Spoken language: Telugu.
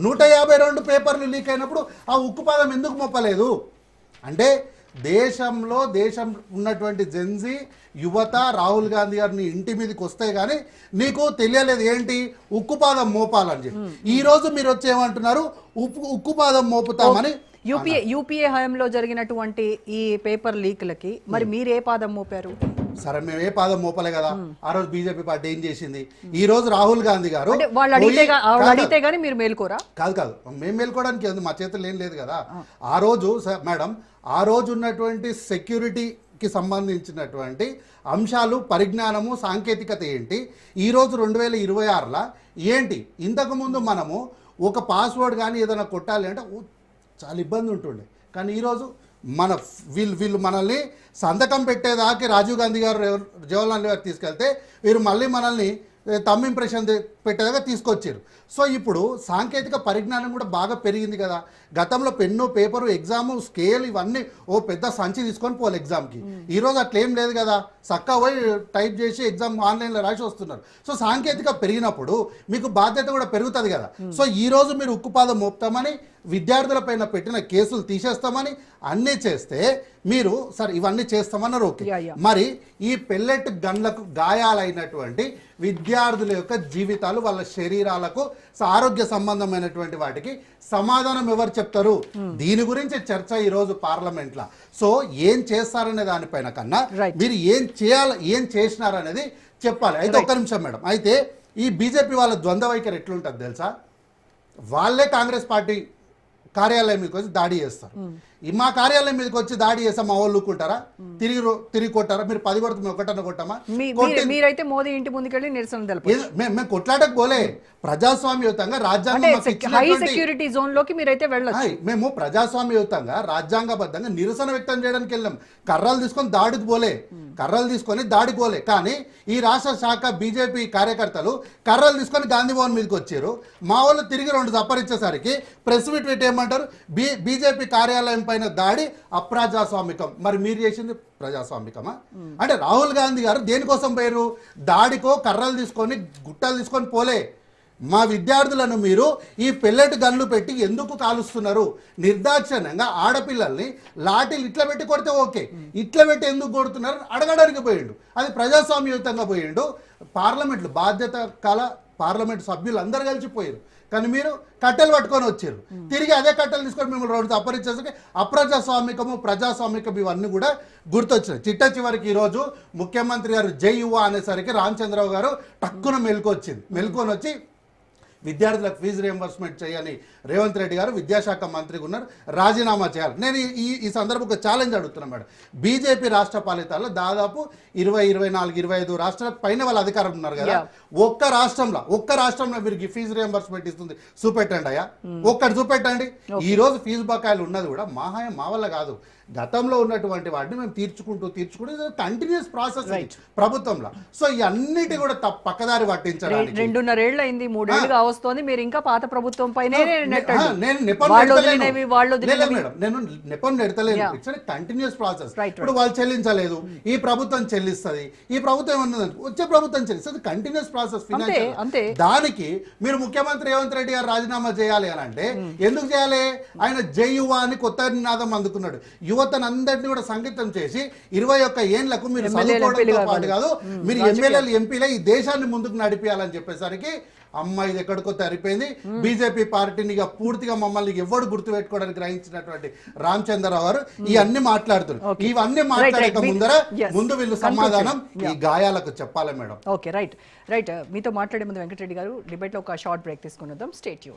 152 పేపర్లు లీక్ అయినప్పుడు ఆ ఉక్కుపాదం ఎందుకు మోపలేదు? అంటే దేశం ఉన్నటువంటి జెన్జీ యువత రాహుల్ గాంధీ గారిని ఇంటి మీదకి వస్తే గానీ నీకు తెలియలేదు ఏంటి ఉక్కుపాదం మోపాలని చెప్పి. ఈ రోజు మీరు వచ్చి ఏమంటున్నారు ఉక్కుపాదం మోపుతామని. యూపీఏ హయాంలో జరిగినటువంటి ఈ పేపర్ లీక్లకి మరి మీరు ఏ పాదం మోపారు? సరే మేము ఏ పాదం మోపలే కదా. ఆ రోజు బీజేపీ పార్టీ ఏం చేసింది? ఈ రోజు రాహుల్ గాంధీ గారు అడిగితే గానీ మీరు మేల్కోరా? కాదు మేము మేల్కోవడానికి మా చేతుల్లో ఏం లేదు కదా. ఆ రోజు మేడం ఆ రోజు ఉన్నటువంటి సెక్యూరిటీకి సంబంధించినటువంటి అంశాలు, పరిజ్ఞానము, సాంకేతికత ఏంటి, ఈరోజు 2026లా ఏంటి? ఇంతకుముందు మనము ఒక పాస్వర్డ్ కానీ ఏదైనా కొట్టాలి అంటే చాలా ఇబ్బంది ఉంటుండే. కానీ ఈరోజు వీళ్ళు మనల్ని సంతకం పెట్టేదాకా రాజీవ్ గాంధీ గారు జవహర్లాల్ నెహ్రూ గారు తీసుకెళ్తే వీరు మళ్ళీ మనల్ని తమ్ ఇంప్రెషన్ పెట్టేదాకా తీసుకొచ్చారు. సో ఇప్పుడు సాంకేతిక పరిజ్ఞానం కూడా బాగా పెరిగింది కదా. గతంలో పెన్ను, పేపరు, ఎగ్జాము, స్కేల్ ఇవన్నీ ఓ పెద్ద సంచి తీసుకొని పోవాలి ఎగ్జామ్కి. ఈరోజు అట్లేం లేదు కదా. చక్కగా పోయి టైప్ చేసి ఎగ్జామ్ ఆన్లైన్లో రాసి వస్తున్నారు. సో సాంకేతిక పెరిగినప్పుడు మీకు బాధ్యత కూడా పెరుగుతుంది కదా. సో ఈరోజు మీరు ఉక్కుపాదం మోపుతామని, విద్యార్థులపైన పెట్టిన కేసులు తీసేస్తామని అన్నీ చేస్తే మీరు సరే ఇవన్నీ చేస్తామన్నారు ఓకే. మరి ఈ పెల్లెట్ గన్లకు గాయాలైనటువంటి విద్యార్థుల యొక్క జీవితాలు, వాళ్ళ శరీరాలకు ఆరోగ్య సంబంధమైనటువంటి వాటికి సమాధానం ఎవరు చెప్తారు? దీని గురించి చర్చ ఈరోజు పార్లమెంట్లో. సో ఏం చేస్తారనే దానిపైన కన్నా మీరు ఏం చేయాలి, ఏం చేసినారనేది చెప్పాలి. అయితే ఒక్క నిమిషం మేడం. అయితే ఈ బీజేపీ వాళ్ళ ద్వంద్వ వైఖరి ఎట్లుంటుంది తెలుసా? వాళ్ళే కాంగ్రెస్ పార్టీ కార్యాలయం మీదకి వచ్చి దాడి చేస్తారు. మా కార్యాలయం మీదకి వచ్చి దాడి చేస్తాం మా వాళ్ళు ఊరుకుంటారా? తిరిగి కొట్టారా? మీరు 10 కొడుతుంది ఒకటన్నా కొట్టామా? మీరైతే మోదీ ఇంటి ముందుకెళ్ళి నిరసన తెలిపారు. మేము కొట్లాటకు పోలే, ప్రజాస్వామ్యయుతంగా రాజ్యాంగం సెక్యూరిటీ జోన్ లోకి మీరైతే వెళ్ళొచ్చు. మేము ప్రజాస్వామ్యయుతంగా రాజ్యాంగబద్ధంగా నిరసన వ్యక్తం చేయడానికి వెళ్ళాం. కర్రలు తీసుకొని దాడికి పోలే. కానీ ఈ రాష్ట్ర శాఖ బీజేపీ కార్యకర్తలు కర్రలు తీసుకొని గాంధీ భవన్ మీదకి వచ్చారు. మా వాళ్ళు తిరిగి 2 చప్పరిచ్చేసరికి ప్రెస్ మీట్ పెట్టి ఏమంటారు? బీజేపీ కార్యాలయం పైన దాడి అప్రజాస్వామికం. మరి మీరు చేసింది ప్రజాస్వామికమా? అంటే రాహుల్ గాంధీ గారు దేనికోసం పోయారు? దాడికో కర్రలు తీసుకొని గుట్టలు తీసుకొని పోలే. మా విద్యార్థులను మీరు ఈ పెల్లెట్ గన్లు పెట్టి ఎందుకు కాలుస్తున్నారు? నిర్దాక్షిణ్యంగా ఆడపిల్లల్ని లాఠీలు ఇట్లా పెట్టి కొడితే ఓకే, ఇట్లా పెట్టి ఎందుకు కొడుతున్నారు అడగడానికి పోయిండు. అది ప్రజాస్వామ్యయుతంగా పోయిండు. పార్లమెంట్లు బాధ్యత కల పార్లమెంట్ సభ్యులు అందరు కలిసిపోయారు. కానీ మీరు కట్టెలు పట్టుకొని వచ్చారు. తిరిగి అదే కట్టెలు తీసుకొని మిమ్మల్ని 2 అపరించేసరికి అప్రజాస్వామికము, ప్రజాస్వామికం ఇవన్నీ కూడా గుర్తొచ్చినాయి. చిట్ట చివరికి ఈరోజు ముఖ్యమంత్రి గారు జై యువ అనేసరికి రామచంద్రరావు గారు టక్కున మెలుకొని వచ్చి విద్యార్థులకు ఫీజు రియంబర్స్మెంట్ చేయని రేవంత్ రెడ్డి గారు విద్యాశాఖ మంత్రిగా ఉన్నారు, రాజీనామా చేయాలి. నేను ఈ సందర్భంగా ఛాలెంజ్ అడుగుతున్నాను మేడం. బీజేపీ రాష్ట్ర ఫలితాల్లో దాదాపు 20, 24, 25 రాష్ట్రాల పైన వాళ్ళ అధికారం ఉన్నారు కదా. ఒక్క రాష్ట్రంలో మీరు ఫీజు రియంబర్స్మెంట్ ఇస్తుంది చూపెట్టండి అయ్యా, ఒక్కటి చూపెట్టండి. ఈ రోజు ఫీజు బకాయిలు ఉన్నది కూడా మా వల్ల కాదు. గతంలో ఉన్నటువంటి వాటిని మేము తీర్చుకుంటూ కంటిన్యూస్ ప్రాసెస్ ప్రభుత్వంలో. సో ఇవన్నిటి కూడా పక్కదారి పట్టించడానికి 2.5 ఏళ్ళు అయింది, 3 ఏళ్ళుగా వస్తోంది. మీరు ఇంకా పాత ప్రభుత్వం పైనే నేను నెపం నెడతలేను. It's continuous process. ఇప్పుడు వాళ్ళు చెల్లించలేదు, ఈ ప్రభుత్వం చెల్లిస్తుంది, ఈ ప్రభుత్వం ఏమన్నది వచ్చే ప్రభుత్వం చెల్లిస్తుంది. Continuous process financial. దానికి మీరు ముఖ్యమంత్రి రేవంత్ రెడ్డి గారు రాజీనామా చేయాలి అని అంటే ఎందుకు చేయాలి? ఆయన జై యువ అని కొత్త నినాదం అందుకున్నాడు. యువతను అందరినీ కూడా సంఘటితం చేసి 21 ఏళ్లకు మీరు చదువుకోవడంతో పాటు కాదు, మీరు ఎమ్మెల్యేలు, ఎంపీలే ఈ దేశాన్ని ముందుకు నడిపేయాలని చెప్పేసరికి అమ్మాయి ఇది ఎక్కడికో తరిపోయింది. బీజేపీ పార్టీని పూర్తిగా మమ్మల్ని ఎవరు గుర్తు పెట్టుకోవడానికి గ్రహించినటువంటి రామచంద్రరావు గారు ఇవన్నీ మాట్లాడుతున్నారు. ఇవన్నీ మాట్లాడక ముందు వీళ్ళు సమాధానం ఈ గాయాలకు చెప్పాలి మేడం. Okay, right. మీతో మాట్లాడే ముందు వెంకటరెడ్డి గారు డిబేట్ లో ఒక షార్ట్ బ్రేక్ తీసుకుని వద్దాం. Stay tune.